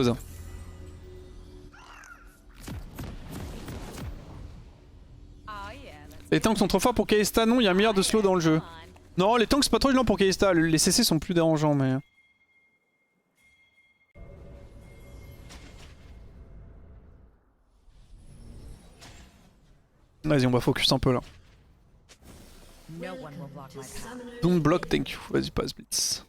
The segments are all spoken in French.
chose. Les tanks sont trop forts pour Kalista, non, il y a un milliard de slow dans le jeu. Non, les tanks c'est pas trop gênant pour Kalista, les CC sont plus dérangeants mais... Vas-y, on va focus un peu là. Don't block, thank you. Vas-y, passe Blitz.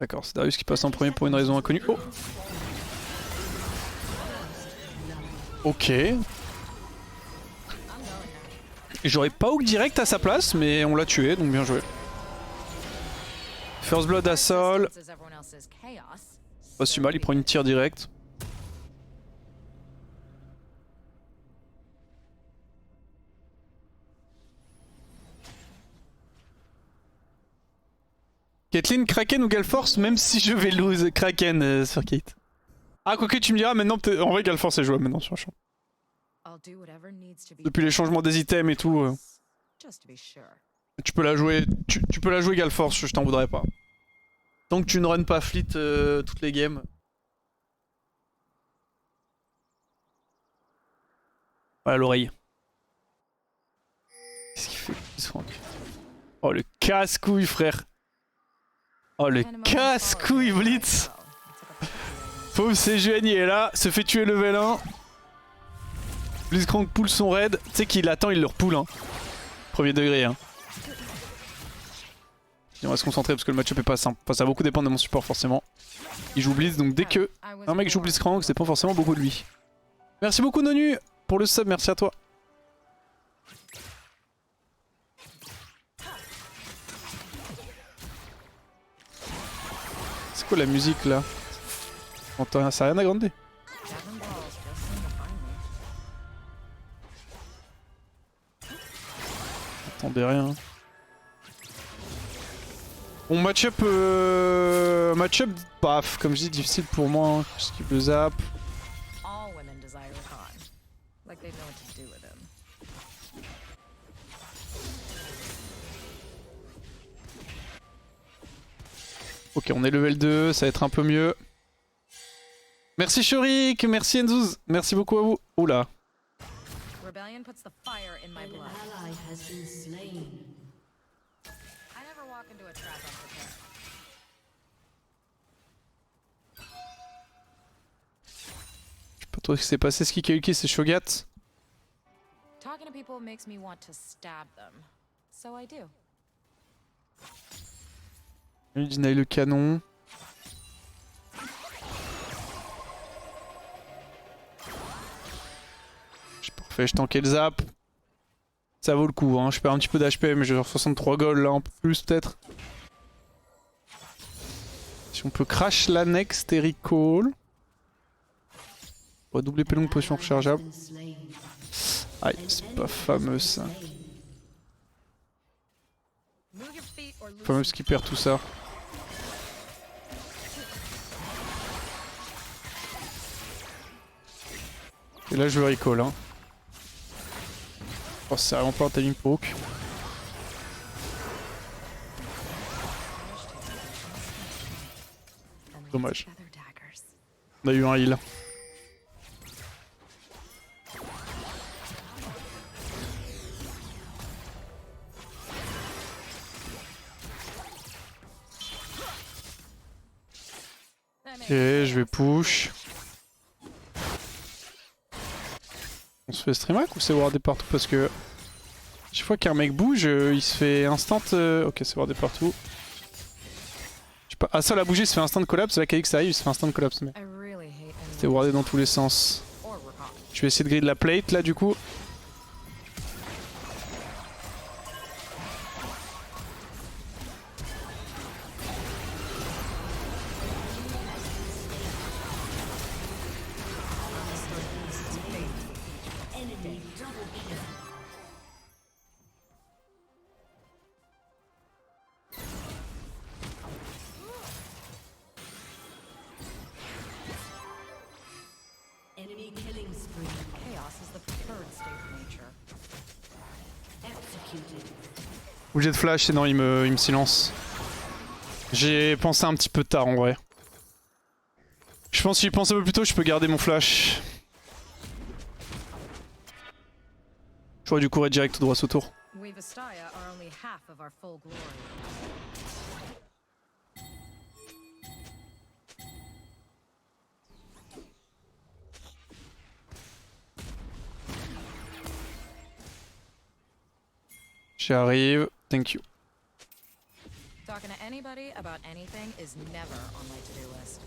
D'accord, c'est Darius qui passe en premier pour une raison inconnue. Oh! Ok. J'aurais pas hook direct à sa place, mais on l'a tué, donc bien joué. First Blood à Sol. Pas si mal, il prend une tire directe. Caitlyn, Kraken ou Galforce, même si je vais lose Kraken sur Kate. Ah, quoique tu me diras maintenant, en vrai Galforce est jouable maintenant sur le champ. Depuis les changements des items et tout. Tu peux la jouer, tu peux la jouer Galforce, je t'en voudrais pas. Tant que tu ne runs pas Fleet toutes les games. Voilà l'oreille. Qu'est-ce qu'il fait? Oh le casse-couille frère. Oh le casse-couille Blitz. Pauvre CGN il est là, se fait tuer level 1. Blitzcrank pull son raid. Tu sais qu'il attend, il le repoule hein. Premier degré hein. On va se concentrer parce que le match-up est pas simple. Enfin, ça va beaucoup dépendre de mon support forcément. Il joue Blitz donc dès que un mec joue Blitzcrank, c'est pas forcément beaucoup de lui. Merci beaucoup Nonu pour le sub, merci à toi. C'est quoi la musique là? Ça a rien à grandir. Attendez rien. Bon match-up paf, comme je dis difficile pour moi, hein. Je skip le zap. Ok, on est level 2, ça va être un peu mieux. Merci Shorik, merci Enzouz, merci beaucoup à vous. Oula. Je sais pas trop ce qui s'est passé, ce qui a c'est Shogat. Il deny le canon. Parfait, je tankais le zap. Ça vaut le coup, hein. Je perds un petit peu d'HP, mais j'ai genre 63 gold là, un peu plus peut-être. Si on peut crash la next et recall. On va doubler Pelong, potion rechargeable. Aïe, c'est pas fameux ça. Fameux qui perd tout ça. Et là je veux recall hein. Oh c'est vraiment pas un timing poke. Dommage. On a eu un heal. Ok, je vais push. On se fait stream hack ou c'est wardé partout parce que chaque fois qu'un mec bouge, il se fait instant. Ok, c'est wardé partout. Je sais pas. Ah, ça l'a bougé, il se fait instant collapse. La KX arrive, il se fait instant collapse. Mais c'était wardé dans tous les sens. Je vais essayer de grid la plate là du coup. Obligé de flash, sinon il me silence. J'ai pensé un petit peu tard en vrai. Je pense que si j'y pense un peu plus tôt, je peux garder mon flash. J'aurais dû courir direct tout droit au tour. We Vestaya are only half of our full glory. J'arrive, thank you. Talking to anybody about anything is never on my to-do list.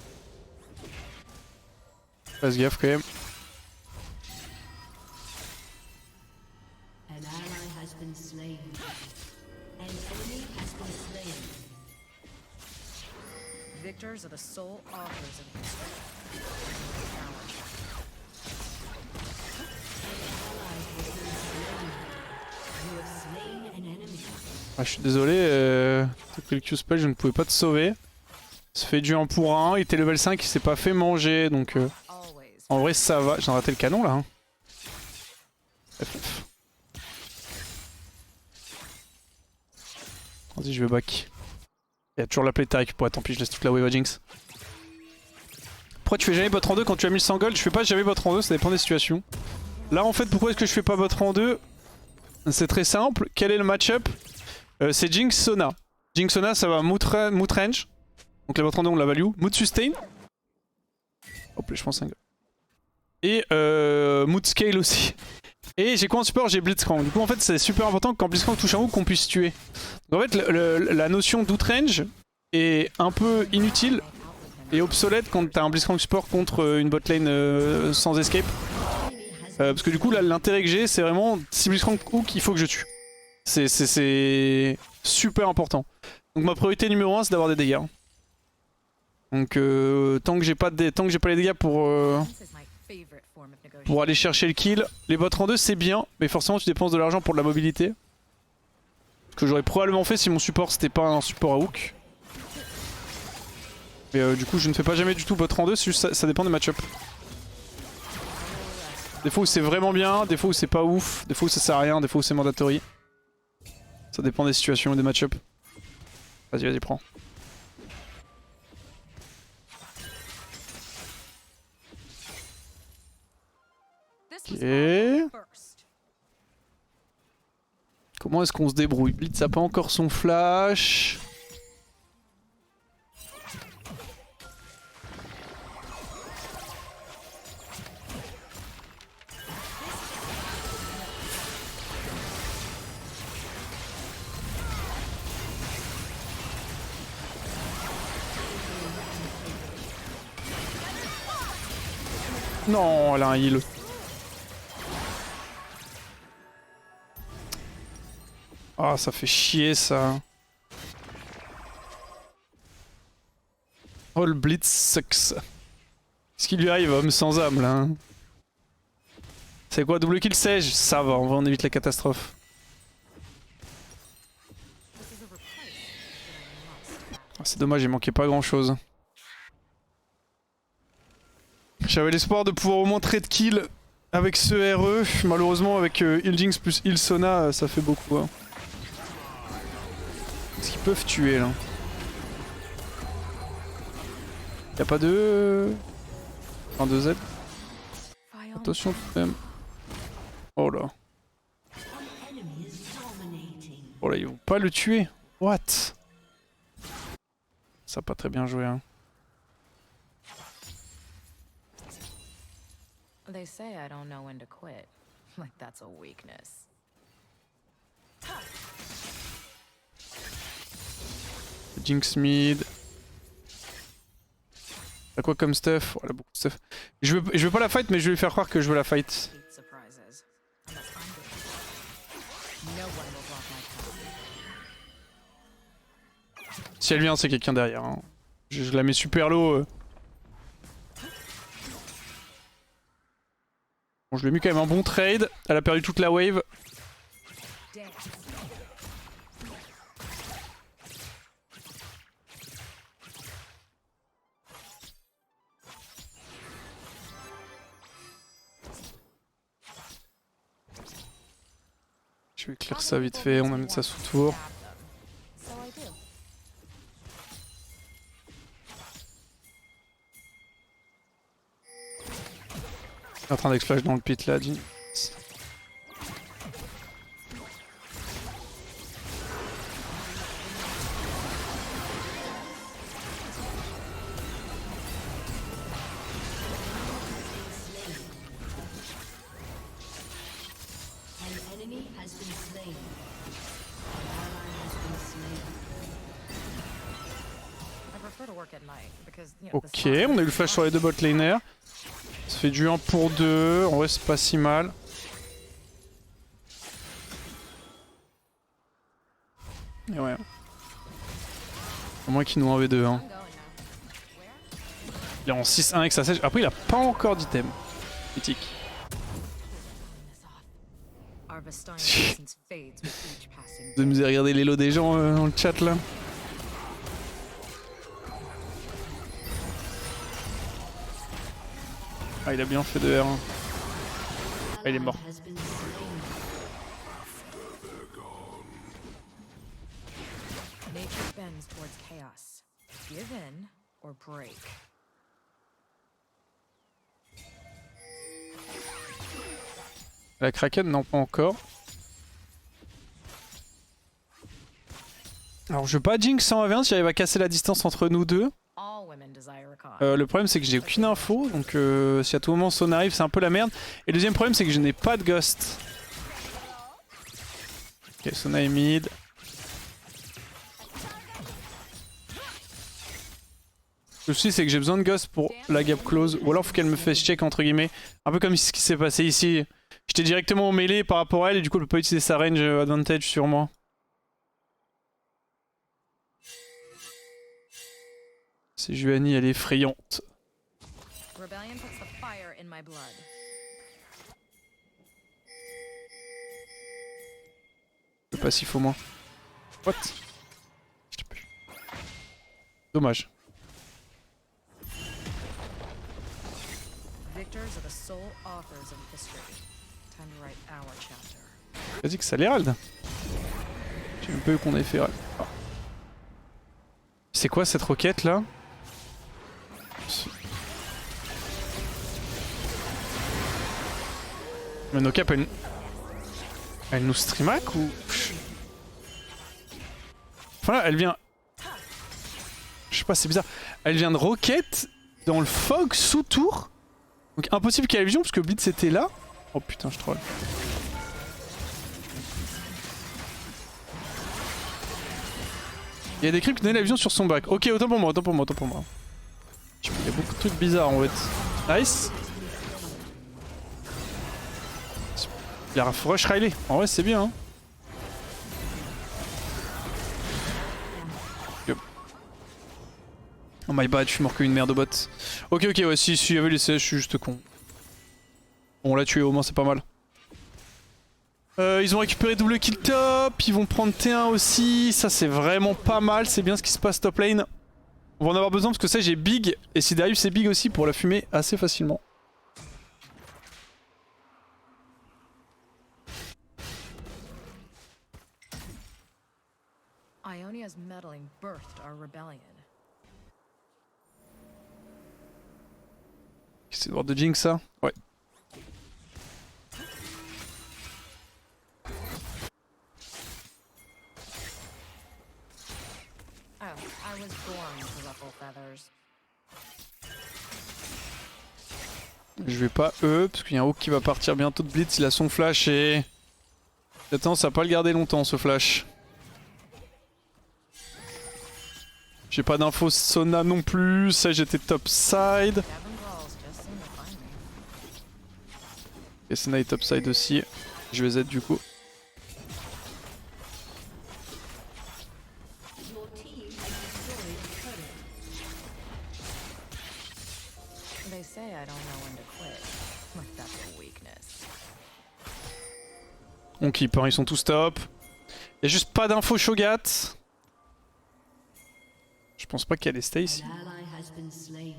Fais gaffe quand même. An ally has been slain. An enemy has been slain. Victors are the sole authors of history. You have slain an enemy. Ah, je suis désolé, t'as pris le Q-spell, je ne pouvais pas te sauver. Il se fait du 1 pour 1, il était level 5, il s'est pas fait manger, donc Always. en vrai ça va. J'ai raté le canon là. Hein. FF. Vas-y, je vais back. Il y a toujours la play tarek. Tant pis, je laisse toute la wave à Jinx. Pourquoi tu fais jamais bot en 2 quand tu as 1100 gold? Je fais pas jamais bot en 2, ça dépend des situations. Là en fait, pourquoi est-ce que je fais pas bot en 2? C'est très simple. Quel est le match-up? C'est Jinx Sona. Jinx Sona, ça va Moot Range. Donc les bot en 2 on la value. Moot Sustain. Hop, je pense un gars. Et Moot Scale aussi. Et j'ai quoi en support? J'ai Blitzcrank. Du coup en fait c'est super important que quand Blitzcrank touche un hook qu'on puisse tuer. Donc, en fait la notion d'outrange est un peu inutile et obsolète quand t'as un Blitzcrank support contre une botlane sans escape. Parce que du coup là l'intérêt que j'ai c'est vraiment si Blitzcrank hook il faut que je tue. C'est super important. Donc ma priorité numéro 1 c'est d'avoir des dégâts. Donc tant que j'ai pas les dégâts pour aller chercher le kill. Les bots en 2 c'est bien, mais forcément tu dépenses de l'argent pour de la mobilité. Ce que j'aurais probablement fait si mon support c'était pas un support à hook. Mais du coup je ne fais pas jamais du tout bot en 2, c'est juste ça dépend des match-up. Des fois où c'est vraiment bien, des fois où c'est pas ouf, des fois où ça sert à rien, des fois où c'est mandatory. Ça dépend des situations et des match-up. Vas-y, prends. Ok. Comment est-ce qu'on se débrouille? Blitz a pas encore son flash. Non, elle a un heal. Ah, ça fait chier ça. Oh, le Blitz sucks. Qu'est-ce qui lui arrive, homme sans âme là hein? C'est quoi, double kill Sage? Ça va, on évite la catastrophe. Ah, c'est dommage, il manquait pas grand chose. J'avais l'espoir de pouvoir au moins trade kill avec ce RE. Malheureusement, avec Heal Jinx plus Heal Sona, ça fait beaucoup. Hein. Est-ce qu'ils peuvent tuer là? Y'a pas de... Un de Z. Attention tout de même. Oh là. Oh là, ils vont pas le tuer. What? Ça a pas très bien joué hein. They say I don't know when to quit. Like that's a weakness. Jinx mid. T'as quoi comme stuff? Voilà, beaucoup de stuff. Je veux pas la fight, mais je vais lui faire croire que je veux la fight. Si elle vient, c'est quelqu'un derrière. Hein. Je la mets super low. Bon, je lui ai mis quand même un bon trade. Elle a perdu toute la wave. Je vais éclairer ça vite fait, on va mettre ça sous tour. En train d'exploser dans le pit là, Jin. An enemy has been slain. An ally has been slain. I prefer to work at night because, you know, the Ok, sun on a eu le is flash sur les deux bot laners. Ça fait du 1 pour 2. En vrai, c'est pas si mal. Et ouais. Au moins qu'il nous en V2. Hein. I'm going now. Il est en 6-1 avec sa sèche. Après, il a pas encore d'item. Mythique. Our Vestine presence fades with each passing Vous amusez à regarder les lots des gens dans le chat là. Ah, il a bien fait de R1. Ah, il est mort. Has been slain. Nature bends towards chaos. Give in or break. La Kraken, non, pas encore. Alors, je veux pas Jinx 120 si j'arrive à casser la distance entre nous deux. All women desire a cause. Le problème, c'est que j'ai aucune info. Donc, si à tout moment Son arrive, c'est un peu la merde. Et le deuxième problème, c'est que je n'ai pas de Ghost. Ok, Sona est mid. Le souci, c'est que j'ai besoin de Ghost pour la gap close. Ou alors, faut qu'elle me fasse check, entre guillemets. Un peu comme ce qui s'est passé ici. J'étais directement en mêlée par rapport à elle et du coup, elle peut pas utiliser sa range advantage sur moi. C'est Juani, elle est effrayante. Rebellion puts the fire in my blood. Le passif au moins. What? Je t'ai plus. Dommage. Victors are the sole authors of history. Time to write our chapter. Vas-y que ça l'Hérald. J'ai un peu eu qu'on ait fait Hérald. Ah. C'est quoi cette roquette là? Mais no cap elle nous streamac ou... Enfin là elle vient... Je sais pas, c'est bizarre. Elle vient de roquette dans le fog sous tour. Donc impossible qu'elle ait vision parce que Blitz était là. Oh putain je troll. Il y a des creeps qui donnaient la vision sur son back. Ok, autant pour moi, autant pour moi, autant pour moi. Il y a beaucoup de trucs bizarres en fait. Nice. Il a rush Riley. En vrai c'est bien hein. Yep. Oh my bad, je suis mort qu'une merde de bot. Ok ok ouais si il y avait les CS je suis juste con. Bon on l'a tué au moins c'est pas mal. Ils ont récupéré double kill top, ils vont prendre T1 aussi, ça c'est vraiment pas mal, c'est bien ce qui se passe top lane. On va en avoir besoin parce que ça j'ai big, et si Darius c'est big aussi pour la fumer assez facilement. Ionia's meddling birthed our rebellion. C'est de voir de Jinx ça? Ouais. Oh, I was born to ruffle feathers. Je vais pas parce qu'il y a un Hawk qui va partir bientôt de Blitz, il a son flash et... J'ai tendance à pas le garder longtemps ce flash. J'ai pas d'infos Sona non plus, ça j'étais top side. Gavin Balls just seem to find me. Et Sona est top side aussi. Je vais Z du coup. Your team has destroyed a turret. They say I don't know when to quit. Like that's a weakness. On keep, hein, ils sont tous top. Y'a juste pas d'infos Shogat. Je pense pas qu'elle est Stacy. An ally has been slain.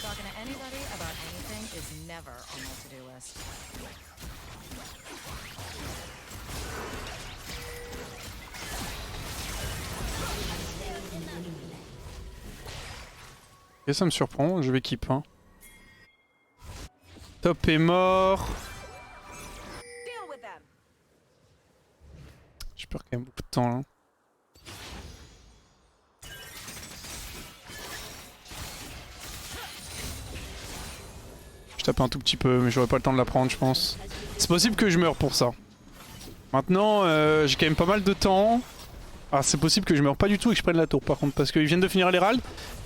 Talking to anybody about anything is never on my to-do list. Ok, ça me surprend, je vais keep. Hein. Top est mort. Deal with them. Je perds quand même beaucoup de temps là. Je tape un tout petit peu, mais j'aurais pas le temps de la prendre, je pense. C'est possible que je meure pour ça. Maintenant, j'ai quand même pas mal de temps. Ah, c'est possible que je meure pas du tout et que je prenne la tour par contre, parce qu'ils viennent de finir l'Herald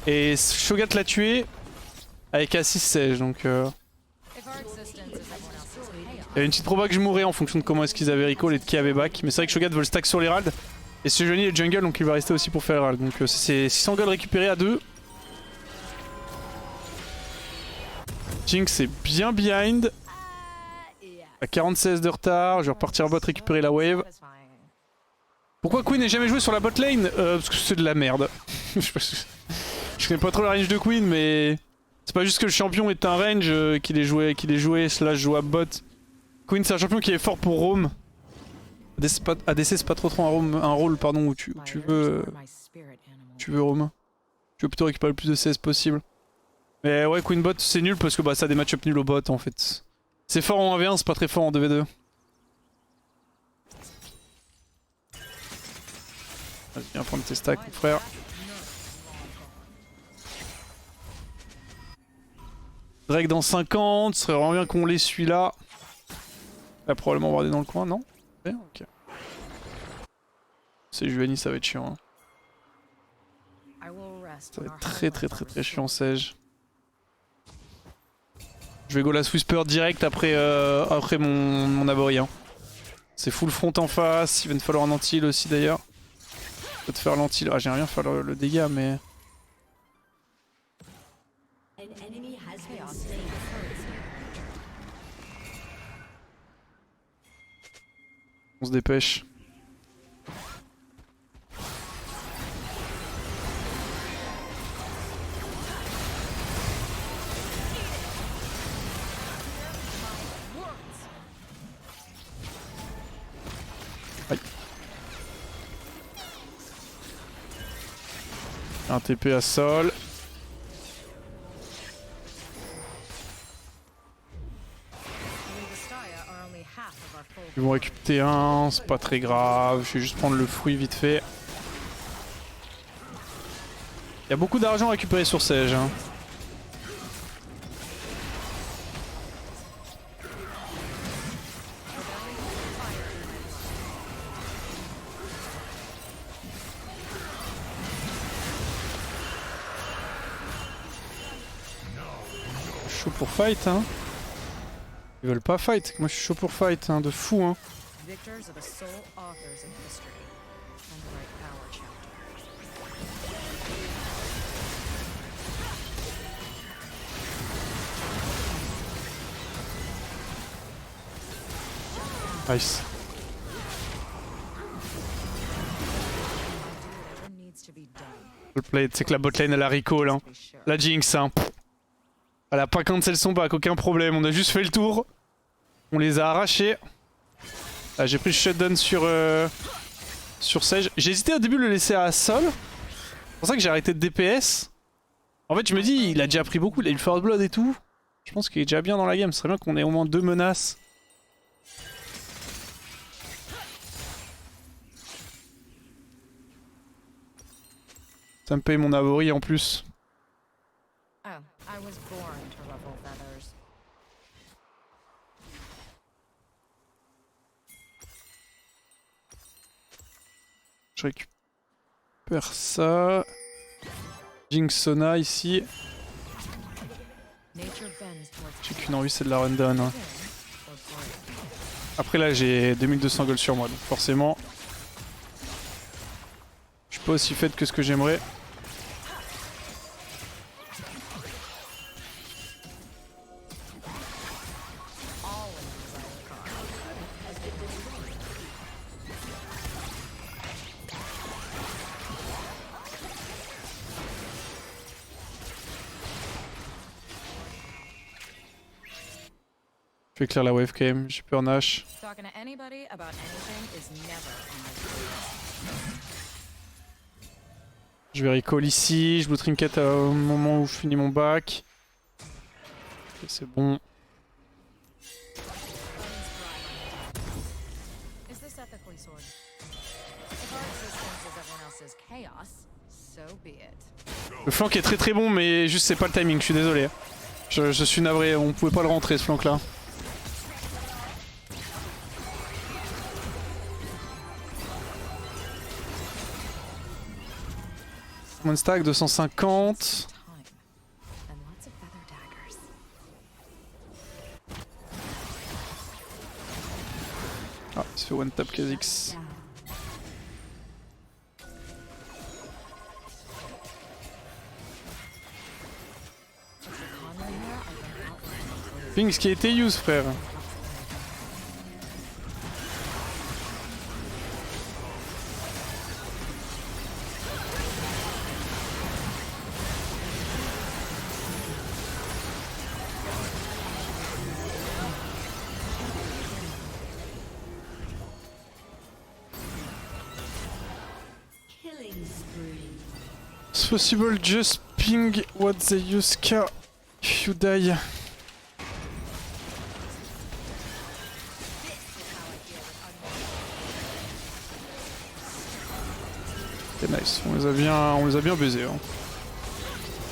et Shogat l'a tué avec A6 Sage, donc If our existence is everyone else's chaos, il y a une petite proba que je mourrais en fonction de comment est-ce qu'ils avaient recall et de qui avait back. Mais c'est vrai que Shogat veut le stack sur l'Herald et ce Johnny est jungle, donc il va rester aussi pour faire l'Herald. Donc c'est 600 gold récupérés à 2. Jinx est bien behind. yeah. À 46 de retard, je vais repartir bot récupérer la wave. Satisfying. Pourquoi Queen n'a jamais joué sur la bot lane? Parce que c'est de la merde. Je connais pas trop la range de Queen, mais c'est pas juste que le champion est un range qu'il est joué slash joue à bot. Queen c'est un champion qui est fort pour roam. ADC c'est pas trop un rôle pardon où tu My veux ears are my spirit animal. tu veux roam. Tu veux plutôt récupérer le plus de CS possible. Mais ouais, Queen bot c'est nul parce que bah ça a des match-up nuls au bot en fait. C'est fort en 1v1, c'est pas très fort en 2v2. Vas-y, viens prendre tes stacks, mon frère. Drake dans 50, ce serait vraiment bien qu'on l'ait celui-là. Il va probablement avoir des dans le coin, non? Ouais, ok. C'est Juani, ça va être chiant. Hein. I will rest Ça va when être our très hard très life are chiant, restored. Sage. Je vais go last whisper direct après, après mon abori. Hein. C'est full front en face, il va me falloir un anti-heal aussi d'ailleurs. Peut-être faire l'anti-heal. Ah, j'aimerais bien faire le dégât, mais. An enemy has been Chaos slain. On se dépêche. Aïe. Un TP à sol. Ils vont récupérer un, c'est pas très grave, je vais juste prendre le fruit vite fait. Il y a beaucoup d'argent à récupérer sur Sage. Hein. Chaud pour fight hein. Ils veulent pas fight, moi je suis chaud pour fight hein, de fou hein. Victors are the sole authors in history and write our chapter. Nice. Whatever needs to be done. Le play, c'est que la botlane elle a recall hein. To be sure. La Jinx hein. Elle a pas cancel son back, aucun problème, on a juste fait le tour. On les a arrachés. Ah, j'ai pris le shutdown sur Sage. J'ai hésité au début de le laisser à Sol. C'est pour ça que j'ai arrêté de DPS. En fait je me dis, il a déjà pris beaucoup, il a eu le First Blood et tout. Je pense qu'il est déjà bien dans la game, ce serait bien qu'on ait au moins 2 menaces. Ça me paye mon avori en plus. Oh, I was born to ruffle feathers. Je récupère ça. Jinxona ici. Nature bends towards J'ai qu'une envie, c'est de la rundown. Hein. sin or glory. Après là j'ai 2200 gold sur moi, donc forcément je suis pas aussi fait que ce que j'aimerais. All in the desire card. Je vais éclairer la wave quand même, j'ai peur Nash. Talking to anybody about anything is never on my to-do list. Je vais recall ici, je blue trinket au moment où je finis mon bac. Ok, c'est bon. Is this ethically, Sword? If our existence is everyone else's chaos, so be it. Le flank est très très bon, mais juste c'est pas le timing, je suis désolé. Je suis navré, on pouvait pas le rentrer ce flank là. One stack 250. Time. And lots of feather daggers. Ah, il se fait one tap Kha'Zix. If the con in here, I've been outlining. Ping ce qui a été use frère. Killing spree. It's possible just ping what they use car if you die. Ok nice, on les a bien baisés. Hein.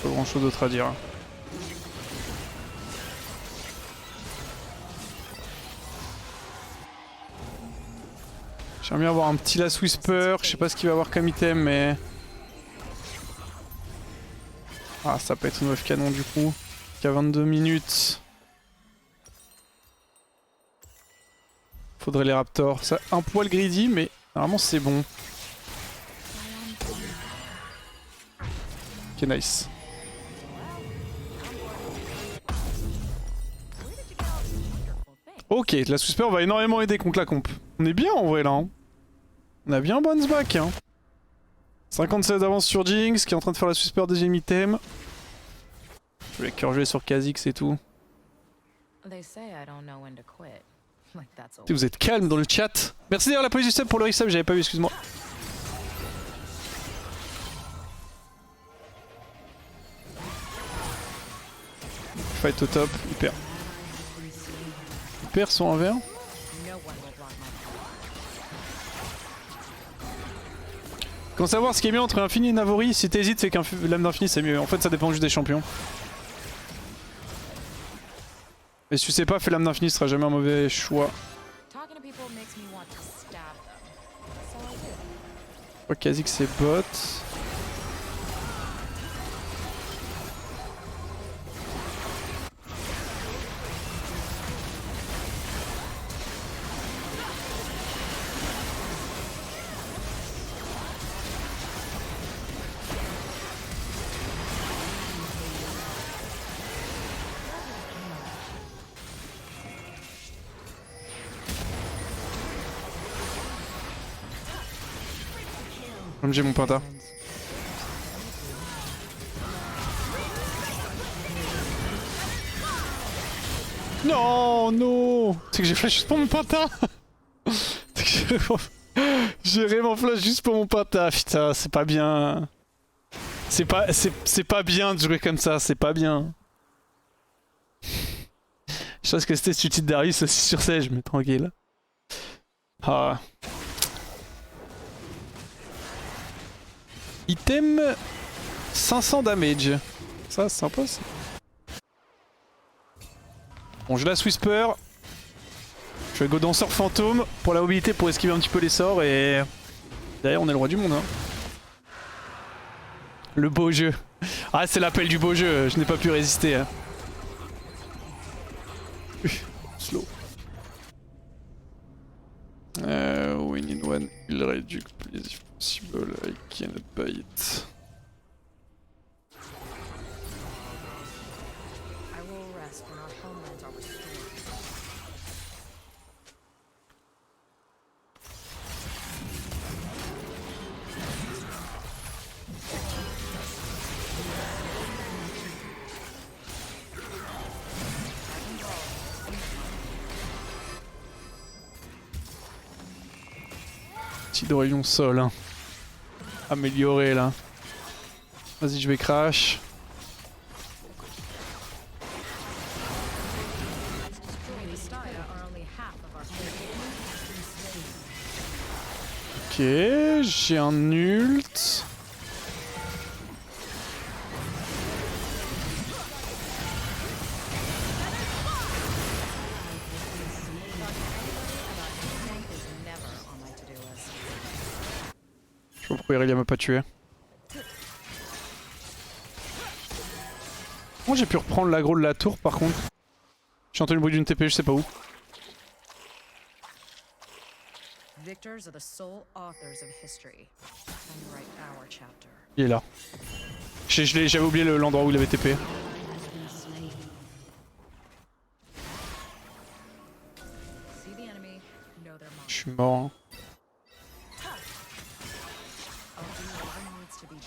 Pas grand chose d'autre à dire. J'aimerais bien avoir un petit Last Whisper, je sais pas ce qu'il va avoir comme item mais... Ah ça peut être une wave canon du coup, qui a 22 minutes. Faudrait les raptors, ça un poil greedy mais normalement c'est bon. Ok nice. Ok, la Whisper va énormément aider contre la comp. On est bien en vrai là. Hein. On a bien bounce back. Hein. 57 d'avance sur Jinx qui est en train de faire la Whisper deuxième item. Je vais curger sur Kha'Zix et tout. They say I don't know when to quit. Like that's a Vous êtes calme dans le chat. Merci d'ailleurs la police du sub pour le resub, j'avais pas vu, excuse-moi. Fight au top, il perd. Il perd son 1v1. no one will block my Quand savoir ce qui est mieux entre Infini et Navori, si t'hésites c'est qu'un lame d'Infini c'est mieux. En fait ça dépend juste des champions. Et si tu sais pas, fais lame d'Infini, ce sera jamais un mauvais choix. Talking to people makes me want to stab them. So I do. Je crois que Kha'Zix c'est bot. Comme j'ai mon penta. Non, non. C'est que j'ai flash juste pour mon penta. C'est que j'ai vraiment flash juste pour mon penta. Putain, c'est pas bien. C'est pas bien de jouer comme ça, c'est pas bien. Je pense que c'était ce titre Darius aussi sur Sage, mais tranquille. Ah. Item 500 damage. Ça, c'est sympa ça. Bon, je la Whisper. Je vais go danseur fantôme pour la mobilité pour esquiver un petit peu les sorts et... Derrière, on est le roi du monde. Hein. Le beau jeu. Ah, c'est l'appel du beau jeu, je n'ai pas pu résister. Hein. Slow. We need one heal reduct, please, if possible. I cannot buy it. I will rest when our homelands are restored. Petit rayon sol. Hein. Amélioré là. Vas-y, je vais crash. Destroying Styra are only half of our Ok, j'ai un ult. is never on my to-do list. Je sais pas pourquoi Irelia m'a pas tué. Moi j'ai pu reprendre l'aggro de la tour par contre. J'ai entendu le bruit d'une TP, je sais pas où. Victors are the sole authors of history. Time to write our chapter. Il est là. J'avais oublié l'endroit où il avait TP. See the enemy, know their Je mind. suis mort. Hein. I'll do whatever needs to be done.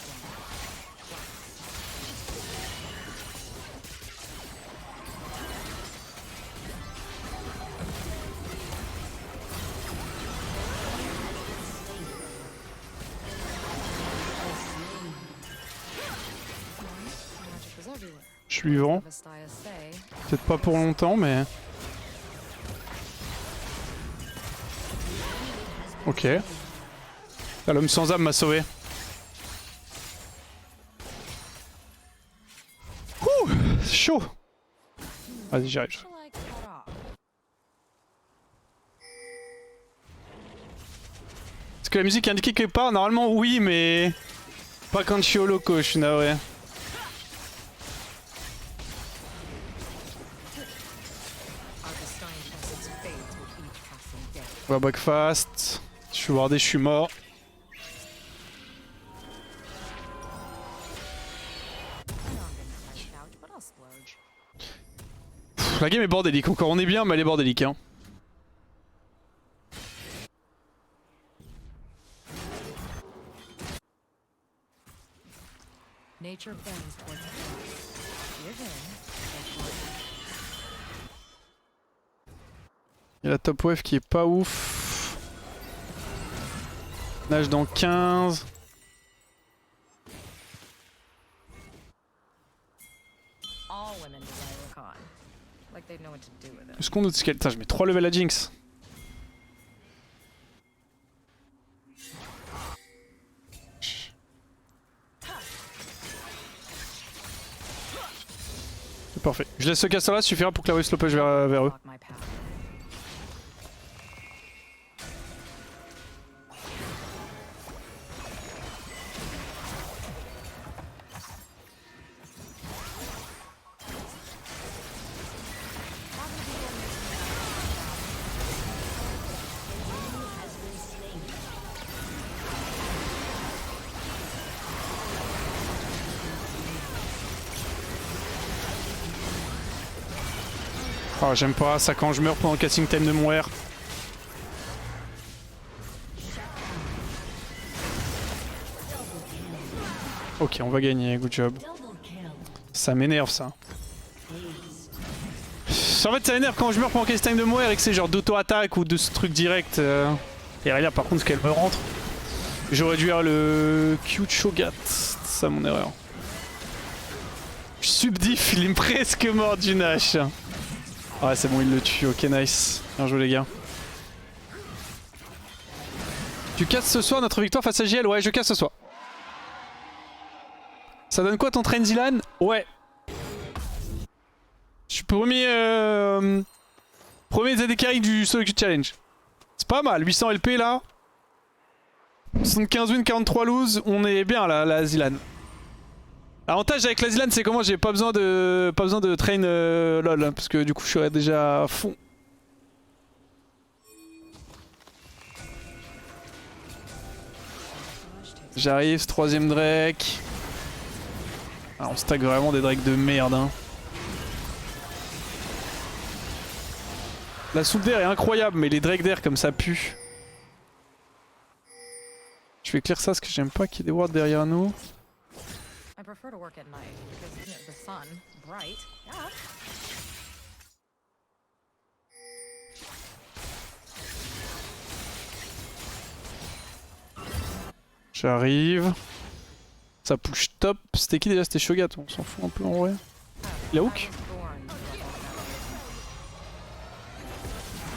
Magic is everywhere. Je suis vivant. Vastaya say, Peut-être pas pour longtemps mais... Ok. Ah, l'homme sans âme m'a sauvé. Ouh, c'est chaud. Vas-y, j'y arrive. shall I cut off? Est-ce que la musique est indiquée quelque part? Normalement oui, mais... Pas quand je suis au loco, je suis navré. Our Vastine essence fades with each passing day. On va back fast. Je suis wardé, je suis mort. I know I'm gonna my couch, but I'll splurge. Pff, la game est bordélique encore, on est bien mais elle est bordélique hein. Nature bends towards us. Give in, get hard. Il y a la top wave qui est pas ouf. Nage dans 15. All women desire a con. Like they know what to do with it. Est-ce qu'on nous scale? Putain, je mets 3 levels à Jinx. C'est parfait. Je laisse ce caster là, suffira pour que la wave slow push vers eux. Block my path. Oh, j'aime pas ça quand je meurs pendant le casting time de mon R. Ok, on va gagner, good job. Ça m'énerve ça. En fait, ça m'énerve quand je meurs pendant casting time de mon R et que c'est genre d'auto-attaque ou de ce truc direct. Et regarde, par contre, qu'elle me rentre. J'aurais dû avoir le Q de Shogat. C'est ça mon erreur. Subdiff, il est presque mort d'une hache. Ouais, c'est bon, il le tue. Ok, nice. Bien joué, les gars. Tu casses ce soir notre victoire face à JL? Ouais, je casse ce soir. Ça donne quoi ton train Zilan? Ouais. Je suis premier ZD carry du solo queue challenge. C'est pas mal, 800 LP là. 75 win, 43 lose, on est bien là, la Zilan. L'avantage avec la Zilan, c'est comment j'ai pas besoin de train LOL, parce que du coup je serais déjà à fond. J'arrive, troisième Drake. Ah, on stack vraiment des Drakes de merde. Hein. La soupe d'air est incroyable, mais les Drakes d'air comme ça pue. Je vais clear ça parce que j'aime pas qu'il y ait des wards derrière nous. I prefer to work at night because you know, the sun, bright. Yeah. J'arrive. Ça push top. C'était qui déjà? C'était Shogat, on s'en fout un peu en vrai. Il a hook?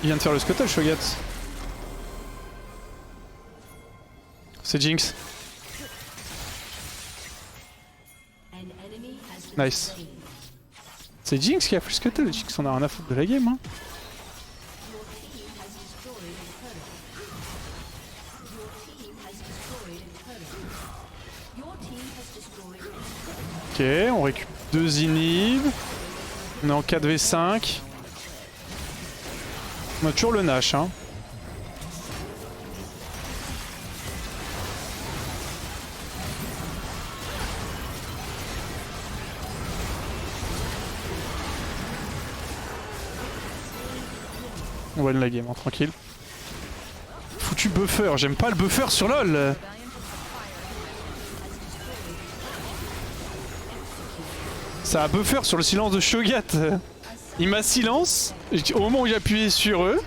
Il vient de faire le scuttle, Shogat. C'est Jinx. An enemy has been Nice. slain. C'est Jinx qui a fait le scuttle. Jinx on a rien à foutre de la game. Hein. Your team has destroyed a turret. Your team has destroyed a turret. Your team has destroyed a turret. Ok, on récupère 2 inhibs. On est en 4v5. On a toujours le Nash. Hein. On va de la game, hein, tranquille. Foutu buffer, j'aime pas le buffer sur LoL. Ça a buffer sur le silence de Shogat. Il m'a silence. Au moment où j'ai appuyé sur E,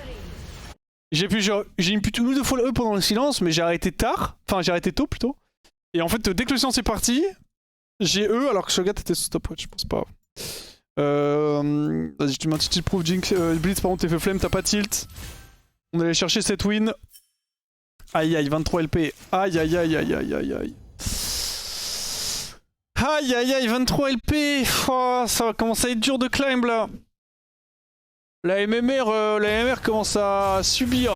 j'ai mis plutôt une ou deux fois le E pendant le silence, mais j'ai arrêté tard. Enfin, j'ai arrêté tôt plutôt. Et en fait, dès que le silence est parti, j'ai E alors que Shogat était sous stopwatch, je pense pas. Vas-y, tu mets un petit tilt proof, Jinx. Blitz, par contre, t'es fait flemme, t'as pas tilt. On allait chercher cette win. Aïe aïe, 23 LP. Aïe aïe aïe aïe aïe aïe aïe. Aïe aïe aïe, 23 LP. Oh, ça va commencer à être dur de climb là. La MMR commence à subir.